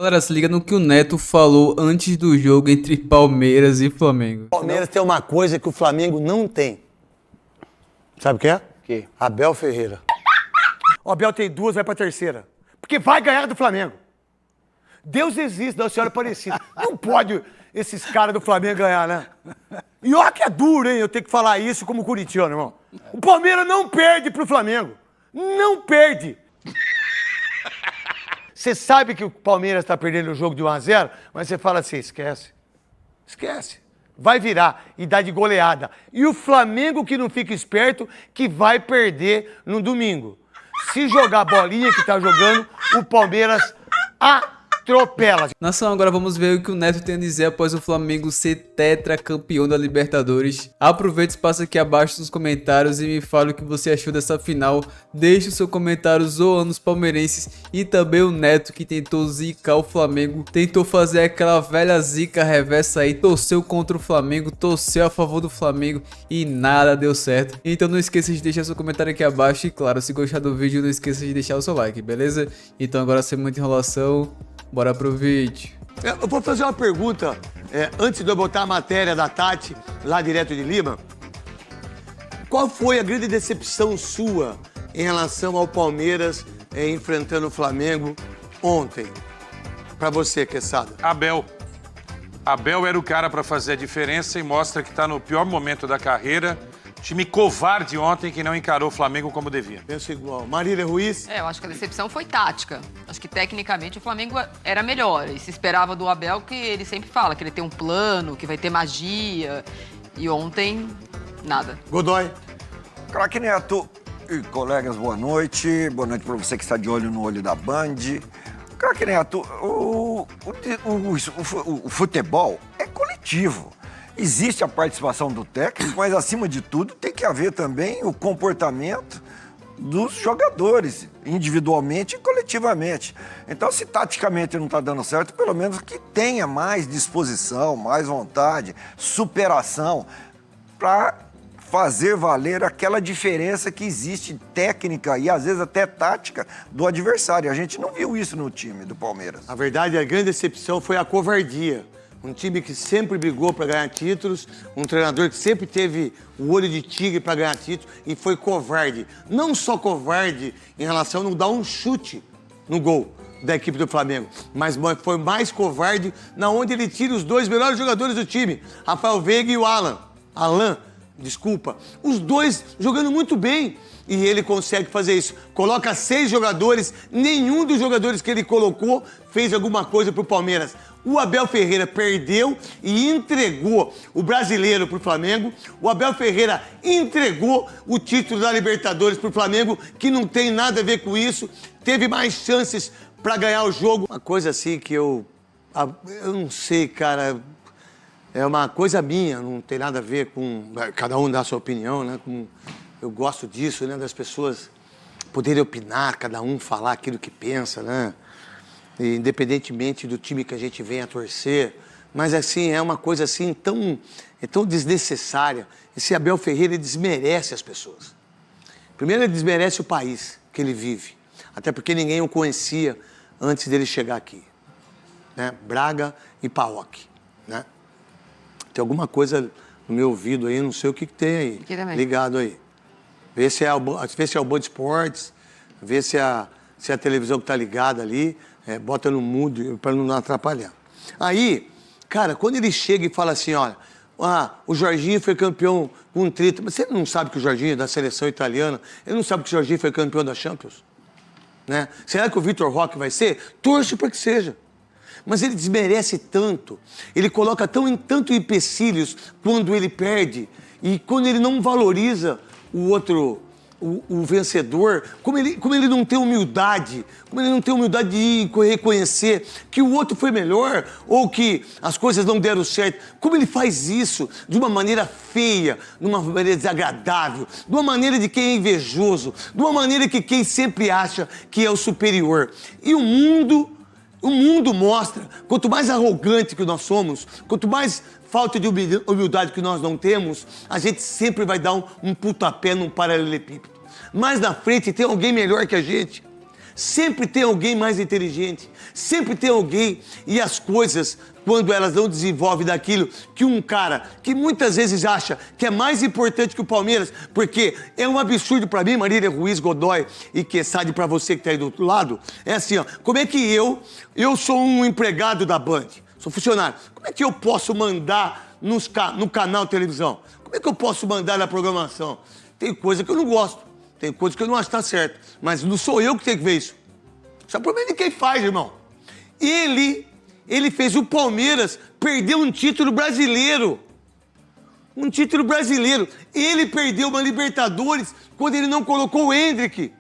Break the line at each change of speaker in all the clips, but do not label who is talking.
Galera, se liga no que o Neto falou antes do jogo entre Palmeiras e Flamengo.
Palmeiras tem uma coisa que o Flamengo não tem. Sabe o que é?
Que?
Abel Ferreira. O Abel tem duas, vai pra terceira. Porque vai ganhar do Flamengo. Deus existe, Nossa Senhora Aparecida. Não pode esses caras do Flamengo ganhar, né? E olha que é duro, hein, eu ter que falar isso como corintiano, irmão. O Palmeiras não perde pro Flamengo. Não perde. Você sabe que o Palmeiras tá perdendo o jogo de 1-0, mas você fala assim, esquece. Esquece. Vai virar e dá de goleada. E o Flamengo que não fica esperto, que vai perder no domingo. Se jogar a bolinha que tá jogando, o Palmeiras atropela.
Nação, agora vamos ver o que o Neto tem a dizer após o Flamengo ser tetracampeão da Libertadores. Aproveite e passa aqui abaixo nos comentários e me fale o que você achou dessa final. Deixe o seu comentário zoando os palmeirenses e também o Neto que tentou zicar o Flamengo. Tentou fazer aquela velha zica reversa aí, torceu contra o Flamengo, torceu a favor do Flamengo e nada deu certo. Então não esqueça de deixar seu comentário aqui abaixo e claro, se gostar do vídeo não esqueça de deixar o seu like, beleza? Então agora sem muita enrolação, bora pro vídeo.
Eu vou fazer uma pergunta, antes de eu botar a matéria da Tati, lá direto de Lima. Qual foi a grande decepção sua em relação ao Palmeiras enfrentando o Flamengo ontem? Pra você, Quesada.
Abel. Abel era o cara pra fazer a diferença e mostra que tá no pior momento da carreira. Time covarde ontem que não encarou o Flamengo como devia.
Penso igual. Marília Ruiz?
Eu acho que a decepção foi tática. Acho que tecnicamente o Flamengo era melhor. E se esperava do Abel que ele sempre fala, que ele tem um plano, que vai ter magia. E ontem, nada.
Godoy?
Craque Neto e colegas, boa noite. Boa noite para você que está de olho no olho da Band. Craque Neto, o futebol é coletivo. Existe a participação do técnico, mas acima de tudo tem que haver também o comportamento dos jogadores, individualmente e coletivamente. Então, se taticamente não está dando certo, pelo menos que tenha mais disposição, mais vontade, superação para fazer valer aquela diferença que existe técnica e às vezes até tática do adversário. A gente não viu isso no time do Palmeiras.
A verdade, a grande decepção foi a covardia. Um time que sempre brigou para ganhar títulos, um treinador que sempre teve o olho de tigre para ganhar títulos e foi covarde. Não só covarde em relação a não dar um chute no gol da equipe do Flamengo, mas foi mais covarde na onde ele tira os dois melhores jogadores do time, Rafael Veiga e o Alan, desculpa. Os dois jogando muito bem. E ele consegue fazer isso. Coloca 6 jogadores, nenhum dos jogadores que ele colocou fez alguma coisa pro Palmeiras. O Abel Ferreira perdeu e entregou o brasileiro pro Flamengo. O Abel Ferreira entregou o título da Libertadores pro Flamengo, que não tem nada a ver com isso. Teve mais chances para ganhar o jogo. Uma coisa assim que eu não sei, cara. É uma coisa minha, não tem nada a ver com... Cada um dá a sua opinião, né? Eu gosto disso, né? Das pessoas poderem opinar, cada um falar aquilo que pensa, né? E, independentemente do time que a gente venha a torcer. Mas, assim, é uma coisa, assim, tão desnecessária. Esse Abel Ferreira, ele desmerece as pessoas. Primeiro, ele desmerece o país que ele vive. Até porque ninguém o conhecia antes dele chegar aqui. Né? Braga e Paok, né? Tem alguma coisa no meu ouvido aí, não sei o que tem aí.
Aqui também.
Ligado aí. Vê se é o Band Esportes, vê se a televisão que tá ligada ali, bota no mudo para não atrapalhar. Aí, cara, quando ele chega e fala assim, olha, o Jorginho foi campeão com 30, mas você não sabe que o Jorginho é da seleção italiana, ele não sabe que o Jorginho foi campeão da Champions? Né? Será que o Vitor Roque vai ser? Torce para que seja. Mas ele desmerece tanto, ele coloca tanto empecilhos quando ele perde e quando ele não valoriza o outro, o vencedor, como ele não tem humildade, de reconhecer que o outro foi melhor ou que as coisas não deram certo, como ele faz isso de uma maneira feia, de uma maneira desagradável, de uma maneira de quem é invejoso, de uma maneira que quem sempre acha que é o superior. E o mundo mostra, quanto mais arrogante que nós somos, quanto mais falta de humildade que nós não temos, a gente sempre vai dar um pontapé num paralelepípedo. Mais na frente tem alguém melhor que a gente. Sempre tem alguém mais inteligente. Sempre tem alguém. E as coisas, quando elas não desenvolvem daquilo que um cara que muitas vezes acha que é mais importante que o Palmeiras, porque é um absurdo pra mim, Marília Ruiz, Godoy e Quesada, pra você que tá aí do outro lado, é assim, ó, como é que eu sou um empregado da Band, sou funcionário, como é que eu posso mandar no canal de televisão? Como é que eu posso mandar na programação? Tem coisa que eu não gosto, tem coisa que eu não acho que tá certo, mas não sou eu que tenho que ver isso. Isso é problema de quem faz, irmão. Ele fez o Palmeiras perder um título brasileiro. Um título brasileiro. Ele perdeu uma Libertadores quando ele não colocou o Endrick.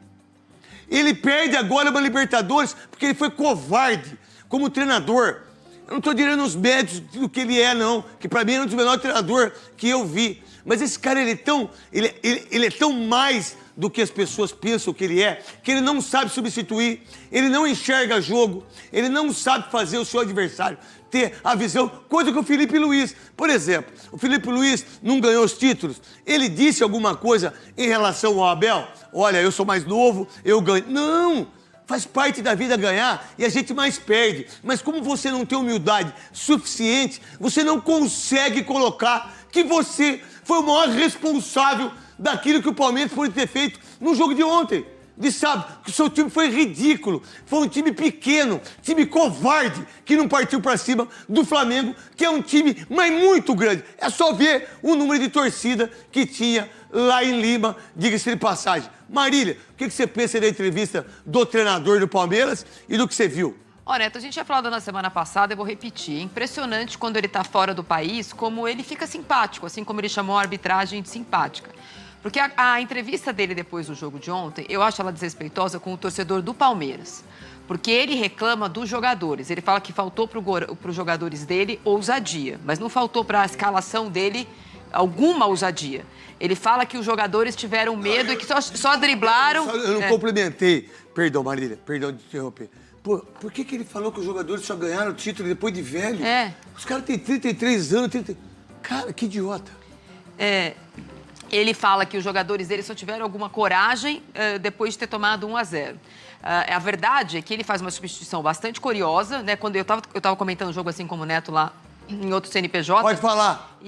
Ele perde agora uma Libertadores porque ele foi covarde como treinador. Eu não estou tirando os méritos do que ele é, não. Que pra mim é um dos melhores treinadores que eu vi. Mas esse cara, ele é tão mais do que as pessoas pensam que ele não sabe substituir, ele não enxerga jogo, ele não sabe fazer o seu adversário ter a visão, coisa que o Felipe Luiz, por exemplo, o Felipe Luiz não ganhou os títulos, ele disse alguma coisa em relação ao Abel? Olha, eu sou mais novo, eu ganho. Não! Faz parte da vida ganhar e a gente mais perde. Mas como você não tem humildade suficiente, você não consegue colocar que você foi o maior responsável daquilo que o Palmeiras pode ter feito no jogo de ontem. De sábado, que o seu time foi ridículo. Foi um time pequeno, time covarde, que não partiu pra cima do Flamengo, que é um time, mas muito grande. É só ver o número de torcida que tinha lá em Lima, diga-se de passagem. Marília, o que você pensa da entrevista do treinador do Palmeiras e do que você viu?
Ó, Neto, a gente tinha falado na semana passada, eu vou repetir. É impressionante quando ele tá fora do país, como ele fica simpático, assim como ele chamou a arbitragem de simpática. Porque a entrevista dele depois do jogo de ontem, eu acho ela desrespeitosa com o torcedor do Palmeiras. Porque ele reclama dos jogadores. Ele fala que faltou para os jogadores dele ousadia, mas não faltou para a escalação dele alguma ousadia. Ele fala que os jogadores tiveram medo e que só driblaram...
Eu não complementei. Perdão, Marília, perdão de interromper. Por que ele falou que os jogadores só ganharam o título depois de velho? Os caras têm 33 anos, Cara, que idiota.
Ele fala que os jogadores dele só tiveram alguma coragem depois de ter tomado 1-0. A verdade é que ele faz uma substituição bastante curiosa, né? Quando eu tava comentando o jogo assim como o Neto lá em outro CNPJ.
Pode falar.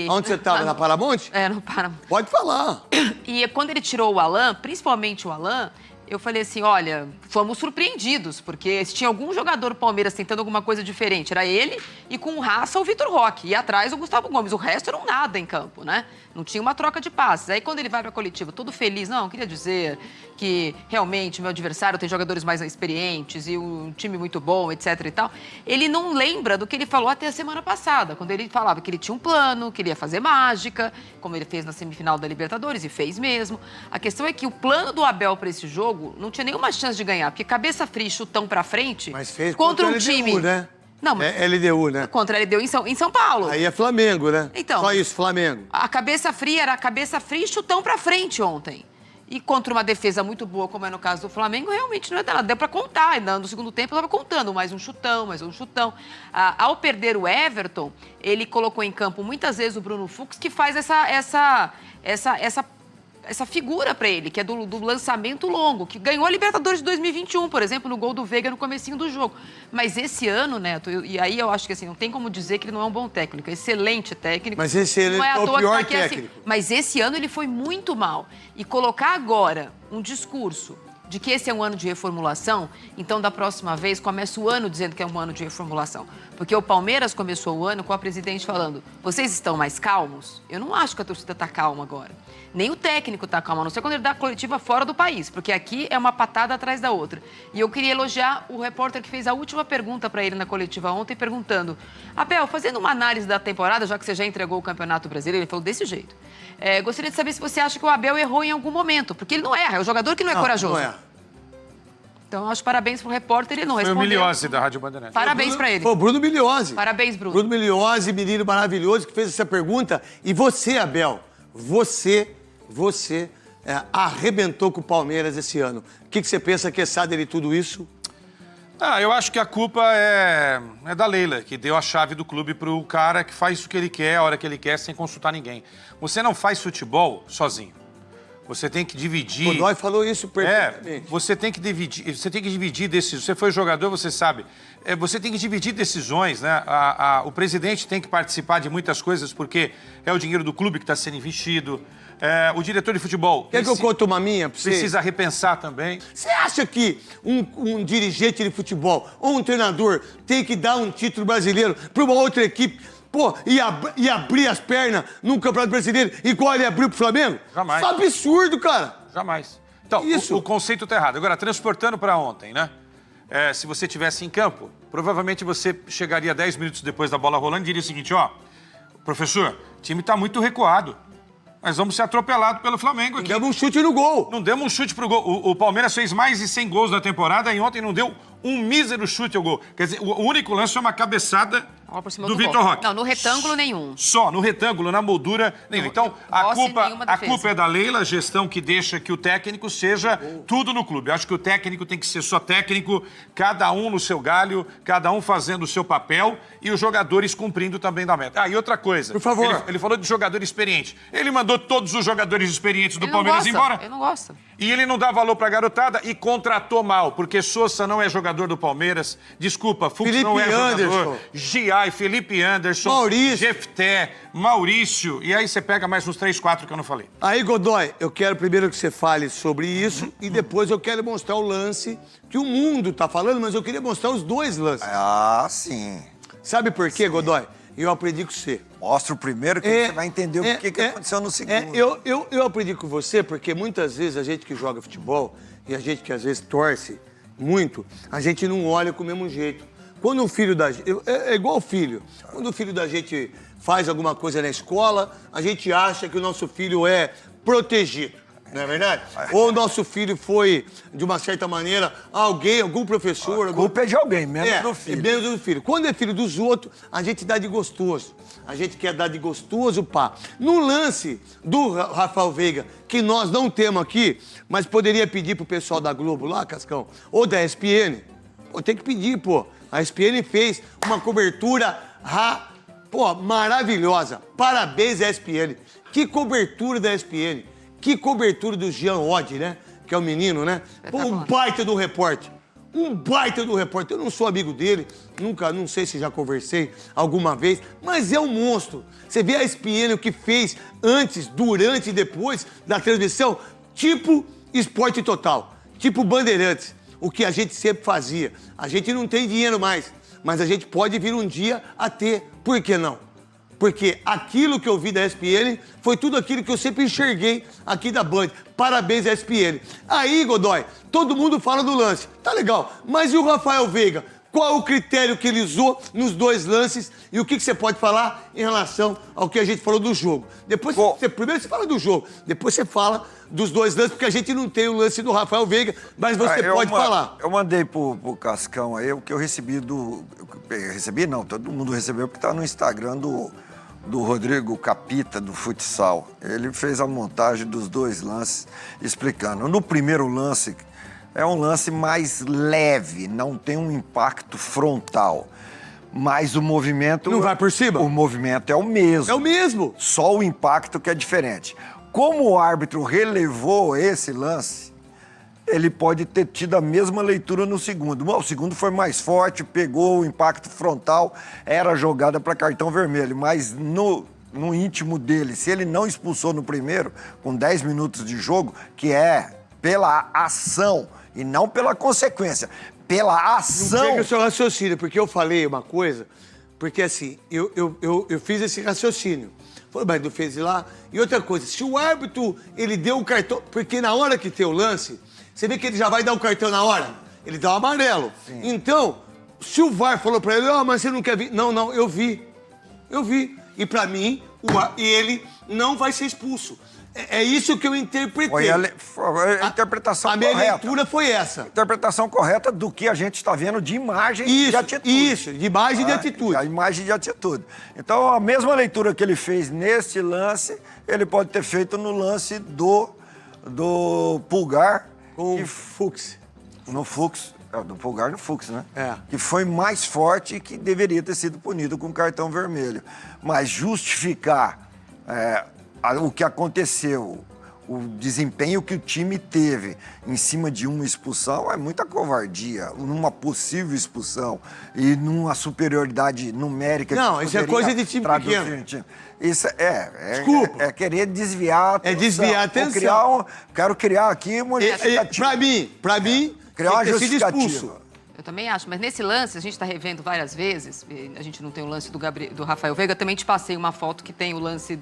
Onde você estava? Na Paramount?
No Paramount.
Pode falar.
E quando ele tirou o Alan, principalmente o Alan, eu falei assim, olha, fomos surpreendidos, porque se tinha algum jogador do Palmeiras tentando alguma coisa diferente, era ele e com o Raça o Vitor Roque. E atrás o Gustavo Gomes. O resto era um nada em campo, né? Não tinha uma troca de passes. Aí quando ele vai pra coletiva, todo feliz, não, queria dizer que realmente meu adversário tem jogadores mais experientes e um time muito bom, etc e tal. Ele não lembra do que ele falou até a semana passada, quando ele falava que ele tinha um plano, que ele ia fazer mágica, como ele fez na semifinal da Libertadores, e fez mesmo. A questão é que o plano do Abel pra esse jogo não tinha nenhuma chance de ganhar, porque cabeça fria e chutão pra frente,
mas fez
contra um
LDU,
time...
né?
Não, mas...
É LDU, né?
Contra a LDU em São Paulo.
Aí é Flamengo, né?
Então,
só isso, Flamengo.
A cabeça fria era a cabeça fria e chutão pra frente ontem. E contra uma defesa muito boa, como é no caso do Flamengo, realmente não é nada. Deu pra contar. No segundo tempo, eu tava contando. Mais um chutão, mais um chutão. Ao perder o Everton, ele colocou em campo muitas vezes o Bruno Fux, que faz essa figura pra ele, que é do lançamento longo, que ganhou a Libertadores de 2021, por exemplo, no gol do Veiga no comecinho do jogo. Mas esse ano, Neto, e aí eu acho que assim, não tem como dizer que ele não é um bom técnico, é excelente técnico.
Mas esse ano
não é
é o pior
aqui,
técnico.
assim, mas esse ano ele foi muito mal. E colocar agora um discurso de que esse é um ano de reformulação, então da próxima vez começa o ano dizendo que é um ano de reformulação. Porque o Palmeiras começou o ano com a presidente falando, vocês estão mais calmos? Eu não acho que a torcida está calma agora. Nem o técnico está calmo, a não ser quando ele dá a coletiva fora do país, porque aqui é uma patada atrás da outra. E eu queria elogiar o repórter que fez a última pergunta para ele na coletiva ontem, perguntando, Abel, fazendo uma análise da temporada, já que você já entregou o Campeonato Brasileiro, ele falou desse jeito. Gostaria de saber se você acha que o Abel errou em algum momento, porque ele não erra, é o jogador que não é corajoso.
Não é.
Então, acho parabéns pro repórter, ele não respondeu.
Foi o Miliose da Rádio Bandeirantes.
Parabéns pra ele.
Foi o Bruno Miliose.
Parabéns, Bruno.
Bruno Miliose, menino maravilhoso, que fez essa pergunta. E você, Abel, você arrebentou com o Palmeiras esse ano. O que você pensa, Quesada, de tudo isso?
Eu acho que a culpa é da Leila, que deu a chave do clube pro cara que faz o que ele quer, a hora que ele quer, sem consultar ninguém. Você não faz futebol sozinho. Você tem que dividir...
O Godoy falou isso perfeitamente.
Você tem que dividir decisões. Você foi jogador, você sabe. Você tem que dividir decisões, né? O presidente tem que participar de muitas coisas, porque é o dinheiro do clube que está sendo investido. O diretor de futebol...
Quer que eu conte uma minha pra você?
Precisa repensar também.
Você acha que um dirigente de futebol ou um treinador tem que dar um título brasileiro para uma outra equipe, pô, e abrir as pernas num Campeonato Brasileiro igual ele abriu pro Flamengo?
Jamais.
Isso é absurdo, cara.
Jamais. Então,
Isso.
o conceito tá errado. Agora, transportando para ontem, né? Se você estivesse em campo, provavelmente você chegaria 10 minutos depois da bola rolando e diria o seguinte, ó, professor, o time tá muito recuado. Nós vamos ser atropelados pelo Flamengo aqui.
Demos um chute no gol.
Não demos um chute pro gol. O Palmeiras fez mais de 100 gols na temporada e ontem não deu um mísero chute ao gol. Quer dizer, o único lance foi uma cabeçada do Vitor Roque.
Não, no retângulo nenhum.
Só, no retângulo, na moldura nenhum. Então, a culpa é da Leila, a gestão que deixa que o técnico seja tudo no clube. Eu acho que o técnico tem que ser só técnico, cada um no seu galho, cada um fazendo o seu papel e os jogadores cumprindo também da meta. E outra coisa.
Por favor.
Ele falou de jogador experiente. Ele mandou todos os jogadores experientes do
Ele não
Palmeiras
gosta,
embora.
ele não gosta.
E ele não dá valor pra garotada e contratou mal, porque Sousa não é jogador do Palmeiras. Desculpa, Fux
Felipe
não é jogador.
Anderson.
Giai, Felipe Anderson,
Maurício.
Jefté, Maurício. E aí você pega mais uns 3, 4 que eu não falei.
Aí, Godoy, eu quero primeiro que você fale sobre isso e depois eu quero mostrar o lance que o mundo tá falando, mas eu queria mostrar os dois lances.
Ah, sim.
Sabe por quê, Godoy? Eu aprendi com você.
Mostra o primeiro que você vai entender o que aconteceu no segundo.
Eu aprendi com você porque muitas vezes a gente que joga futebol e a gente que às vezes torce muito, a gente não olha com o mesmo jeito. Quando um filho da gente... É igual o filho. Quando o filho da gente faz alguma coisa na escola, a gente acha que o nosso filho é protegido. Não é verdade? Ou o nosso filho foi, de uma certa maneira, algum professor...
A culpa é de alguém, menos do filho.
Menos do filho. Quando é filho dos outros, a gente dá de gostoso. A gente quer dar de gostoso, pá. No lance do Rafael Veiga, que nós não temos aqui, mas poderia pedir pro pessoal da Globo lá, Cascão, ou da ESPN, tem que pedir, pô. A ESPN fez uma cobertura maravilhosa. Parabéns, ESPN. Que cobertura da ESPN. Que cobertura do Jean Oddi, né? Que é o menino, né? Pô, um baita do repórter. Um baita do repórter. Eu não sou amigo dele, não sei se já conversei alguma vez, mas é um monstro. Você vê a ESPN, o que fez antes, durante e depois da transmissão, tipo Esporte Total, tipo Bandeirantes, o que a gente sempre fazia. A gente não tem dinheiro mais, mas a gente pode vir um dia a ter. Por que não? Porque aquilo que eu vi da ESPN foi tudo aquilo que eu sempre enxerguei aqui da Band. Parabéns, ESPN. Aí, Godoy, todo mundo fala do lance. Tá legal. Mas e o Rafael Veiga? Qual é o critério que ele usou nos dois lances? E o que você pode falar em relação ao que a gente falou do jogo? Depois, primeiro você fala do jogo, depois você fala dos dois lances, porque a gente não tem o lance do Rafael Veiga, mas você pode falar.
Eu mandei pro Cascão aí o que eu recebi Recebi não, todo mundo recebeu, porque tá no Instagram do Rodrigo Capita, do futsal. Ele fez a montagem dos dois lances, explicando. No primeiro lance, é um lance mais leve, não tem um impacto frontal. Mas o movimento...
Não vai por cima?
O movimento é o mesmo.
É o mesmo.
Só o impacto que é diferente. Como o árbitro relevou esse lance, ele pode ter tido a mesma leitura no segundo. Bom, o segundo foi mais forte, pegou o impacto frontal, era jogada para cartão vermelho. Mas no íntimo dele, se ele não expulsou no primeiro, com 10 minutos de jogo, que é pela ação e não pela consequência, pela ação...
Não pega o seu raciocínio, porque eu falei uma coisa, porque assim, eu fiz esse raciocínio. Falei, mas não fez lá. E outra coisa, se o árbitro, ele deu o cartão... Porque na hora que tem o lance... Você vê que ele já vai dar o cartão na hora? Ele dá o amarelo. Sim. Então, se o VAR falou pra ele, mas você não quer vir? Não, eu vi. Eu vi. E pra mim, ele não vai ser expulso. É isso que eu interpretei.
Foi a interpretação correta.
A minha leitura foi essa.
Interpretação correta do que a gente está vendo de imagem e de atitude.
Isso, de imagem e de atitude.
A imagem de atitude. Então, a mesma leitura que ele fez nesse lance, ele pode ter feito no lance do Pulgar.
Com o Fux.
No Fux. Do Pulgar no Fux, né?
É.
Que foi mais forte e que deveria ter sido punido com cartão vermelho. Mas justificar o que aconteceu, o desempenho que o time teve em cima de uma expulsão é muita covardia, numa possível expulsão e numa superioridade numérica.
Não, isso é coisa de time pequeno.
Isso
Desculpa.
É querer desviar a atenção.
É desviar a atenção.
Quero criar aqui uma justificativa.
Pra mim,
criar uma
tem que ter sido
justificativa.
expulso.
Eu também acho, mas nesse lance, a gente está revendo várias vezes, a gente não tem o lance do Rafael Veiga, eu também te passei uma foto que tem o lance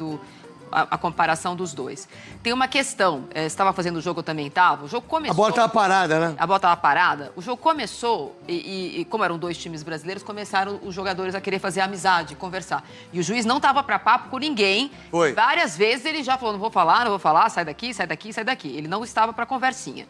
a comparação dos dois. Tem uma questão, você estava fazendo o jogo, eu também estava, o jogo começou...
A bola estava parada, né?
A bola estava parada, o jogo começou e como eram 2 times brasileiros, começaram os jogadores a querer fazer amizade, conversar. E o juiz não estava para papo com ninguém.
Foi.
Várias vezes ele já falou, não vou falar, sai daqui, sai daqui, sai daqui. Ele não estava para conversinha.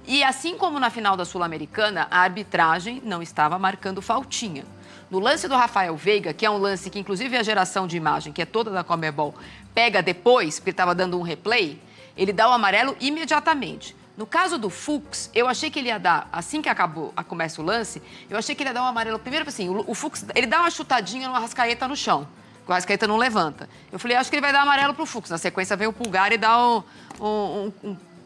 E assim como na final da Sul-Americana, a arbitragem não estava marcando faltinha. No lance do Rafael Veiga, que é um lance que inclusive a geração de imagem, que é toda da Conmebol, pega depois, porque ele estava dando um replay, ele dá o amarelo imediatamente. No caso do Fux, eu achei que ele ia dar, assim que começa o lance, eu achei que ele ia dar um amarelo. Primeiro, assim, o Fux, ele dá uma chutadinha no Arrascaeta no chão, que o Arrascaeta não levanta. Eu falei, acho que ele vai dar amarelo pro Fux. Na sequência vem o Pulgar e dá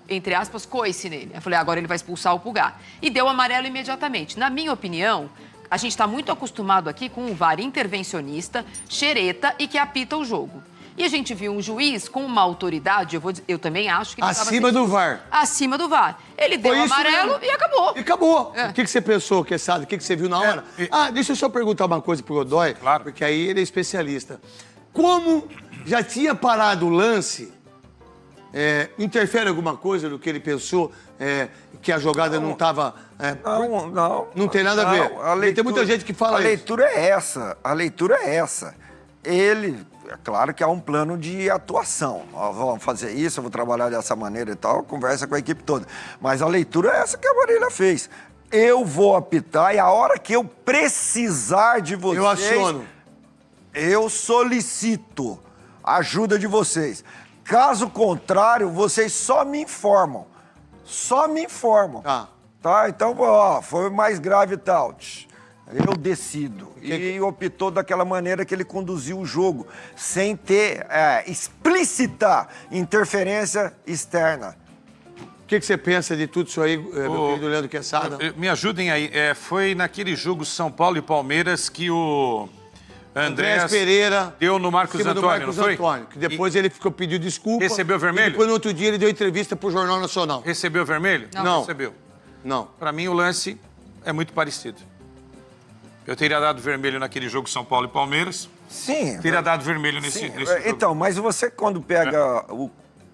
entre aspas, coice nele. Eu falei, agora ele vai expulsar o Pulgar. E deu amarelo imediatamente. Na minha opinião, a gente está muito acostumado aqui com um VAR intervencionista, xereta e que apita o jogo. E a gente viu um juiz com uma autoridade, eu também acho que ele
acima do VAR.
Acima do VAR. Ele deu o amarelo e acabou.
E acabou. O que você pensou, Quesada? O que você viu na hora? Deixa eu só perguntar uma coisa pro Godoy,
claro,
porque aí ele é especialista. Como já tinha parado o lance, interfere alguma coisa no que ele pensou, que a jogada não estava... Não tem nada a ver. Tem muita gente que fala
isso. A leitura é essa. É claro que há um plano de atuação. Vamos fazer isso, eu vou trabalhar dessa maneira e tal, conversa com a equipe toda. Mas a leitura é essa que a Marília fez. Eu vou apitar e a hora que eu precisar de vocês...
Eu aciono.
Eu solicito a ajuda de vocês. Caso contrário, vocês só me informam. Só me informam. Tá? Então, foi mais grave e tal. Eu decido. E optou daquela maneira que ele conduziu o jogo, sem ter explícita interferência externa.
O que você pensa de tudo isso aí, meu querido Leandro Quesada?
Me ajudem aí. Foi naquele jogo São Paulo e Palmeiras que o Andrés
Pereira
deu no Marcos Antônio, não foi?
Que depois ele pediu desculpa.
Recebeu vermelho?
E depois, no outro dia, ele deu entrevista pro Jornal Nacional.
Recebeu vermelho?
Não.
Recebeu.
Não.
Para mim, o lance é muito parecido. Eu teria dado vermelho naquele jogo São Paulo e Palmeiras.
Sim.
Teria dado vermelho nesse jogo.
Então, mas você quando pega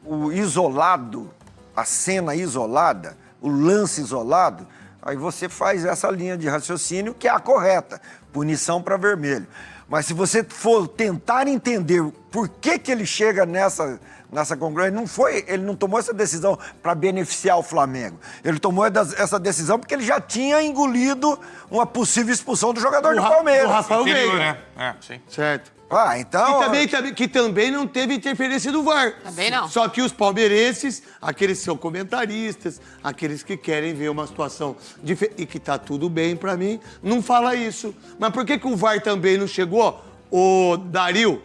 o isolado, a cena isolada, o lance isolado, aí você faz essa linha de raciocínio que é a correta. Punição para vermelho. Mas se você for tentar entender por que ele chega nessa congruência, ele não tomou essa decisão para beneficiar o Flamengo. Ele tomou essa decisão porque ele já tinha engolido uma possível expulsão do jogador do Palmeiras.
O Rafael Veiga.
Né? Sim.
Certo.
Então...
Que também não teve interferência do VAR.
Também não.
Só que os palmeirenses, aqueles que são comentaristas, aqueles que querem ver uma situação diferente e que tá tudo bem pra mim, não fala isso. Mas por que o VAR também não chegou? O Dario,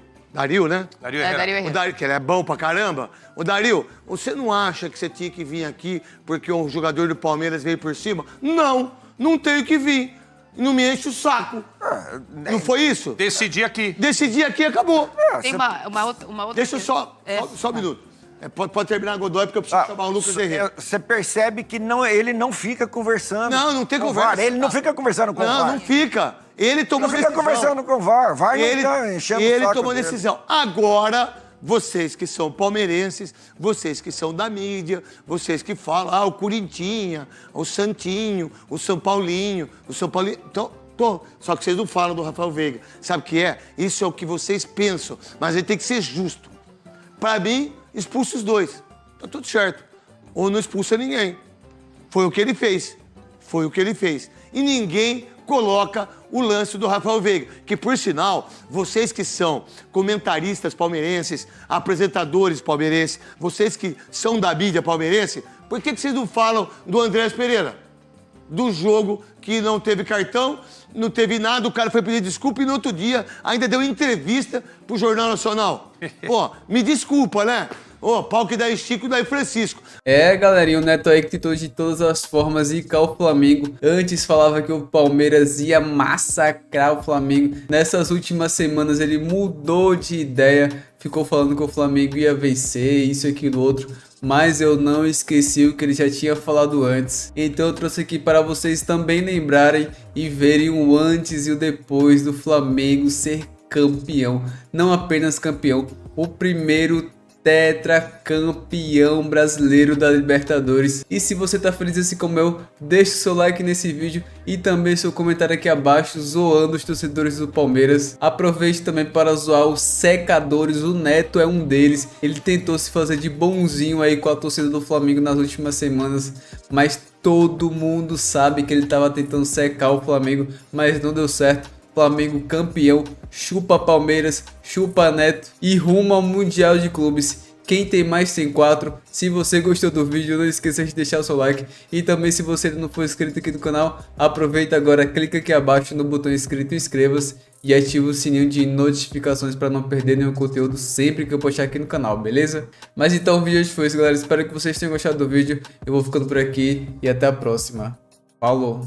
né?
Dario Herrera.
O Dario, que ele é bom pra caramba. O Dario, você não acha que você tinha que vir aqui porque um jogador do Palmeiras veio por cima? Não tenho que vir. Não me enche o saco. Não foi isso?
Decidi aqui.
Decidi aqui e acabou.
Tem uma outra...
Deixa eu só um minuto. Pode terminar, Godoy, porque eu preciso chamar o Lucas Herrera.
Você percebe que ele não fica conversando.
Não tem conversa.
VAR. Ele não fica conversando com o VAR.
Não fica. Ele tomou decisão.
Não fica conversando com o VAR. VAR não tá enchendo o saco.
Ele tomou decisão. Agora, vocês que são palmeirenses, vocês que são da mídia, vocês que falam, o Corintinha, o Santinho, o São Paulinho, o São Paulinho... Então, só que vocês não falam do Rafael Veiga. Sabe o que é? Isso é o que vocês pensam. Mas ele tem que ser justo. Pra mim, expulsa os dois. Tá tudo certo. Ou não expulsa ninguém. Foi o que ele fez. E ninguém coloca o lance do Rafael Veiga, que, por sinal, vocês que são comentaristas palmeirenses, apresentadores palmeirenses, vocês que são da mídia palmeirense, por que vocês não falam do Andrés Pereira? Do jogo que não teve cartão, não teve nada, o cara foi pedir desculpa e no outro dia ainda deu entrevista pro Jornal Nacional. Me desculpa, né? Ô, pau que dá Chico, daí Francisco.
É, galerinha, o Neto aí que tentou de todas as formas zicar o Flamengo. Antes falava que o Palmeiras ia massacrar o Flamengo. Nessas últimas semanas ele mudou de ideia. Ficou falando que o Flamengo ia vencer, isso, aquilo, outro. Mas eu não esqueci o que ele já tinha falado antes. Então eu trouxe aqui para vocês também lembrarem e verem o antes e o depois do Flamengo ser campeão. Não apenas campeão, o primeiro tetracampeão brasileiro da Libertadores. E se você tá feliz assim como eu, deixe o seu like nesse vídeo e também seu comentário aqui abaixo zoando os torcedores do Palmeiras. Aproveite também para zoar os secadores, o Neto é um deles. Ele tentou se fazer de bonzinho aí com a torcida do Flamengo nas últimas semanas, mas todo mundo sabe que ele tava tentando secar o Flamengo, mas não deu certo. Flamengo campeão, chupa Palmeiras, chupa Neto e rumo ao Mundial de Clubes. Quem tem mais tem 4. Se você gostou do vídeo, não esqueça de deixar o seu like. E também se você não for inscrito aqui no canal, aproveita agora, clica aqui abaixo no botão inscrito, inscreva-se e ativa o sininho de notificações para não perder nenhum conteúdo sempre que eu postar aqui no canal, beleza? Mas então o vídeo de hoje foi isso, galera. Espero que vocês tenham gostado do vídeo. Eu vou ficando por aqui e até a próxima. Falou!